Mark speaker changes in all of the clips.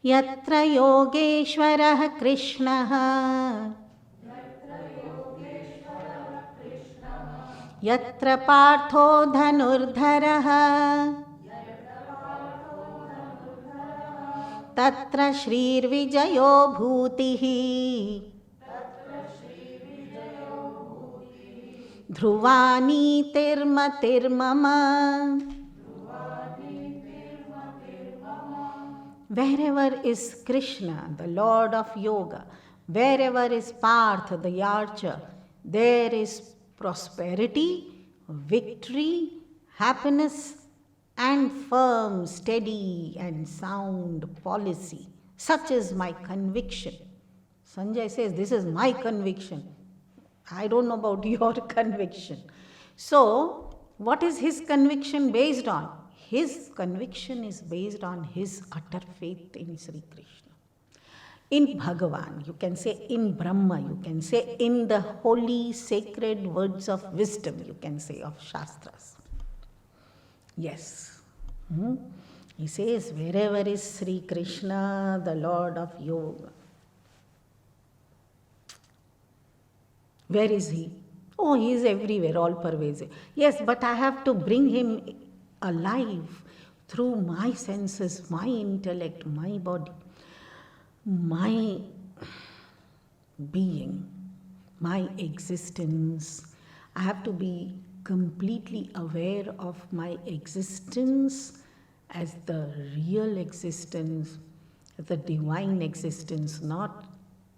Speaker 1: Yatra Yogeshwarah Krishnah Yatra Partho Dhanurdharah Tatra Shrirvijayo Bhutihi Dhruvani Tirma Tirmama. Wherever is Krishna, the Lord of Yoga, wherever is Partha, the archer, there is prosperity, victory, happiness, and firm, steady, and sound policy. Such is my conviction. Sanjay says, this is my conviction. I don't know about your conviction. So, what is his conviction based on? His conviction is based on his utter faith in Sri Krishna. In Bhagavan, you can say in Brahma, you can say in the holy sacred words of wisdom, you can say of Shastras. Yes. He says, wherever is Sri Krishna, the Lord of Yoga. Where is he? Oh, he is everywhere, all pervasive. Yes, but I have to bring him alive through my senses, my intellect, my body, my being, my existence. I have to be completely aware of my existence as the real existence, the divine existence, not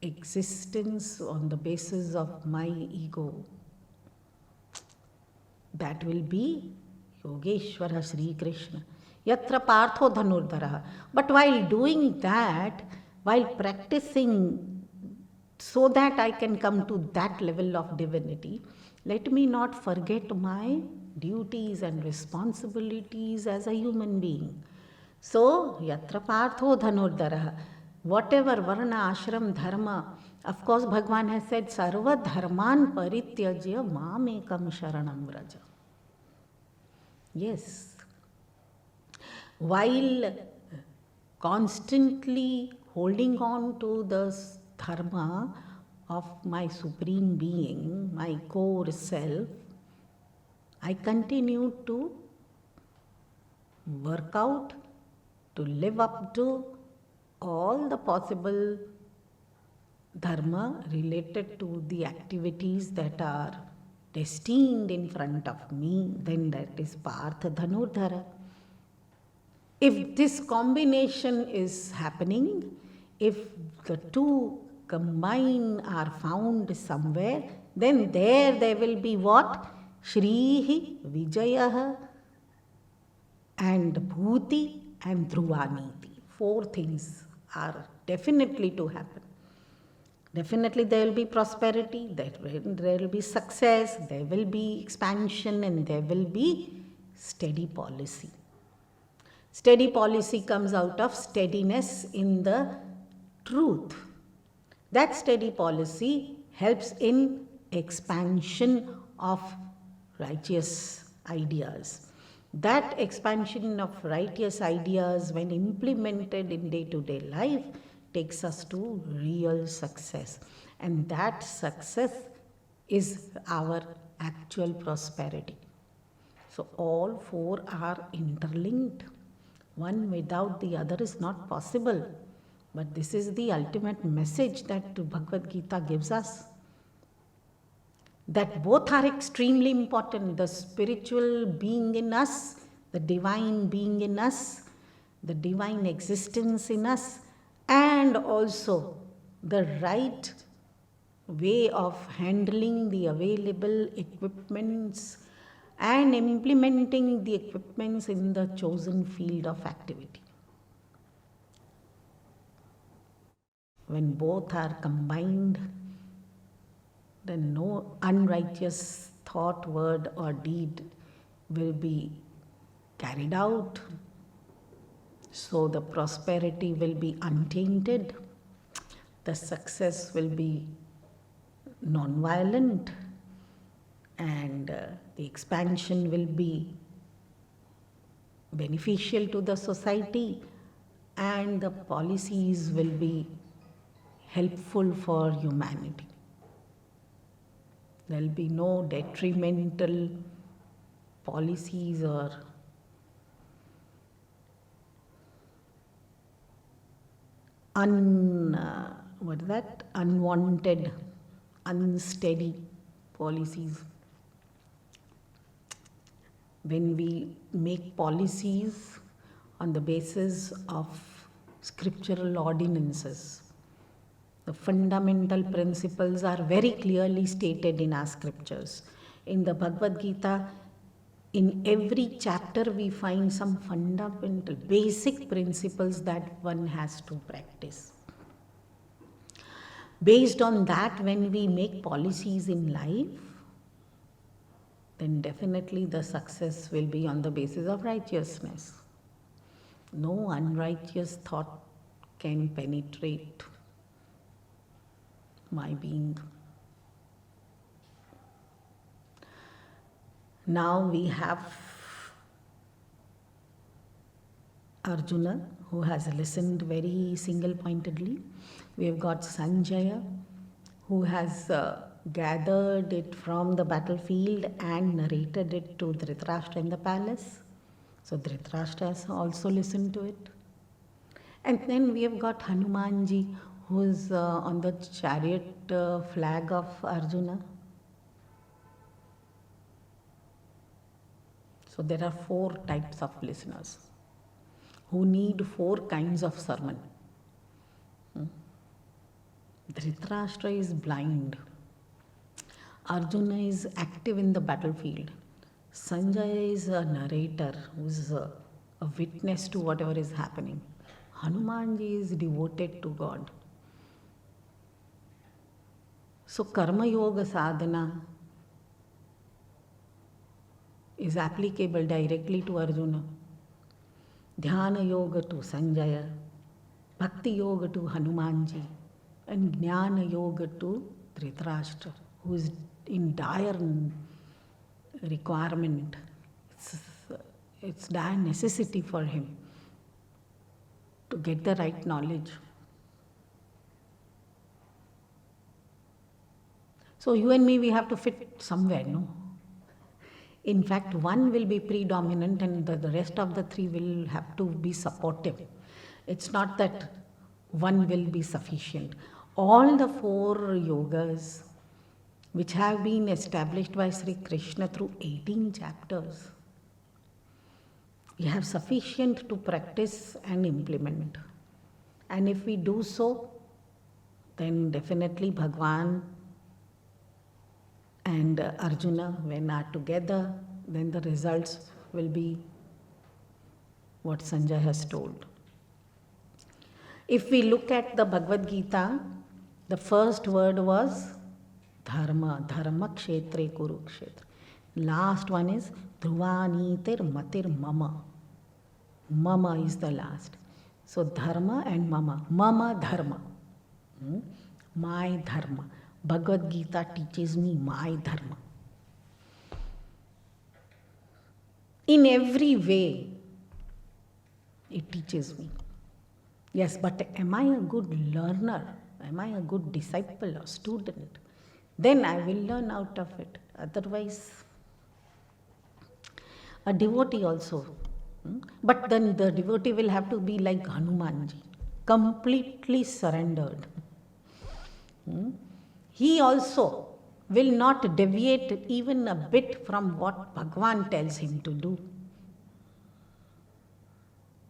Speaker 1: existence on the basis of my ego. That will be Yogeshwara Sri Krishna. Yatra Partho Dhanurdhara. But while doing that, while practicing so that I can come to that level of divinity, let me not forget my duties and responsibilities as a human being. So, Yatra Partho Dhanurdhara. Whatever Varna, Ashram, Dharma, of course Bhagavan has said, Sarva Dharman Parityajya Mamekam Sharanam Vraja. Yes. While constantly holding on to the dharma of my supreme being, my core self, I continue to work out, to live up to all the possible dharma related to the activities that are destined in front of me, then that is Partha Dhanurdhara. If this combination is happening, if the two combine are found somewhere, then there will be what? Shrihi, Vijayaha, and Bhuti and Dhruvaniti. 4 things are definitely to happen. Definitely there will be prosperity, there will be success, there will be expansion, and there will be steady policy. Steady policy comes out of steadiness in the truth. That steady policy helps in expansion of righteous ideas. That expansion of righteous ideas, when implemented in day-to-day life, takes us to real success. And that success is our actual prosperity. So all 4 are interlinked. One without the other is not possible. But this is the ultimate message that Bhagavad Gita gives us. That both are extremely important. The spiritual being in us, the divine being in us, the divine existence in us, and also the right way of handling the available equipments and implementing the equipments in the chosen field of activity. When both are combined, then no unrighteous thought, word, or deed will be carried out. So the prosperity will be untainted, the success will be non-violent, and the expansion will be beneficial to the society, and the policies will be helpful for humanity. There will be no detrimental policies or unwanted, unsteady policies. When we make policies on the basis of scriptural ordinances, the fundamental principles are very clearly stated in our scriptures. In the Bhagavad Gita, in every chapter we find some fundamental, basic principles that one has to practice. Based on that, when we make policies in life, then definitely the success will be on the basis of righteousness. No unrighteous thought can penetrate my being. Now we have Arjuna, who has listened very single-pointedly. We have got Sanjaya, who has gathered it from the battlefield and narrated it to Dhritarashtra in the palace. So Dhritarashtra has also listened to it. And then we have got Hanumanji, who is on the chariot flag of Arjuna. So there are 4 types of listeners who need 4 kinds of sermon. Dhritarashtra is blind. Arjuna is active in the battlefield. Sanjaya is a narrator who is a witness to whatever is happening. Hanumanji is devoted to God. So Karma Yoga Sadhana is applicable directly to Arjuna. Dhyana Yoga to Sanjaya, Bhakti Yoga to Hanumanji, and Jnana Yoga to Dhritarashtra, who is in dire requirement. It's dire necessity for him to get the right knowledge. So you and me, we have to fit somewhere, no? In fact, one will be predominant and the rest of the 3 will have to be supportive. It's not that one will be sufficient. All the 4 yogas which have been established by Sri Krishna through 18 chapters, we have sufficient to practice and implement. And if we do so, then definitely Bhagwan and Arjuna, when are together, then the results will be what Sanjay has told. If we look at the Bhagavad Gita, the first word was dharma, dharma kshetre kurukshetra. Last one is dhruvanitir matir mama. Mama is the last. So dharma and mama. Mama dharma. My dharma. Bhagavad Gita teaches me my dharma. In every way, it teaches me. Yes, but am I a good learner? Am I a good disciple or student? Then I will learn out of it. Otherwise, a devotee also. But then the devotee will have to be like Hanumanji, completely surrendered. He also will not deviate even a bit from what Bhagwan tells him to do.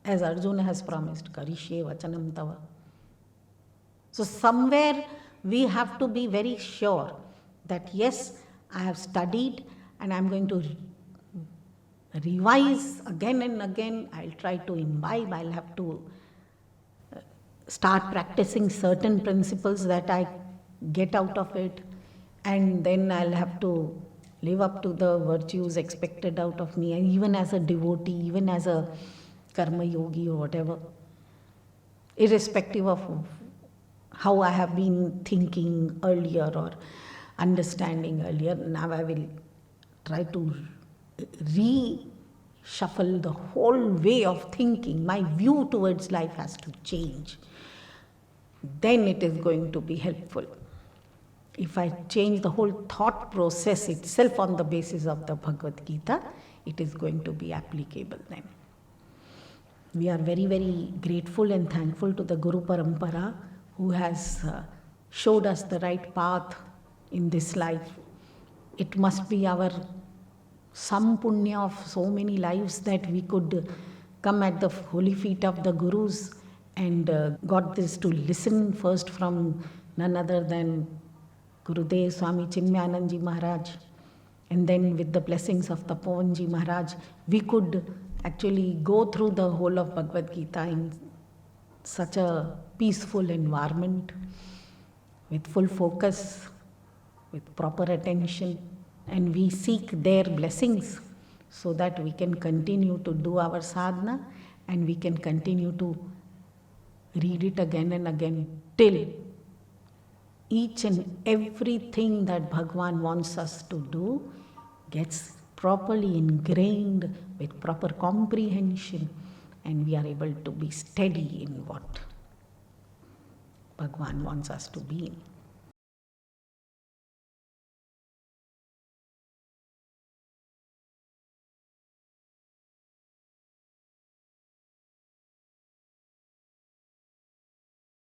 Speaker 1: As Arjuna has promised, Karishye Vachanam Tava. So somewhere we have to be very sure that yes, I have studied and I am going to revise again and again. I'll try to imbibe. I'll have to start practicing certain principles that I get out of it, and then I'll have to live up to the virtues expected out of me, and even as a devotee, even as a karma yogi or whatever, irrespective of how I have been thinking earlier or understanding earlier, now I will try to shuffle the whole way of thinking. My view towards life has to change. Then it is going to be helpful. If I change the whole thought process itself on the basis of the Bhagavad Gita, it is going to be applicable then. We are very, very grateful and thankful to the Guru Parampara who has showed us the right path in this life. It must be our some punya of so many lives that we could come at the holy feet of the Gurus and got this to listen first from none other than Gurudev Swami Chinmayananji Maharaj, and then with the blessings of the Pawanji Maharaj, we could actually go through the whole of Bhagavad Gita in such a peaceful environment, with full focus, with proper attention, and we seek their blessings so that we can continue to do our sadhana and we can continue to read it again and again till each and everything that Bhagwan wants us to do gets properly ingrained with proper comprehension, and we are able to be steady in what Bhagwan wants us to be in.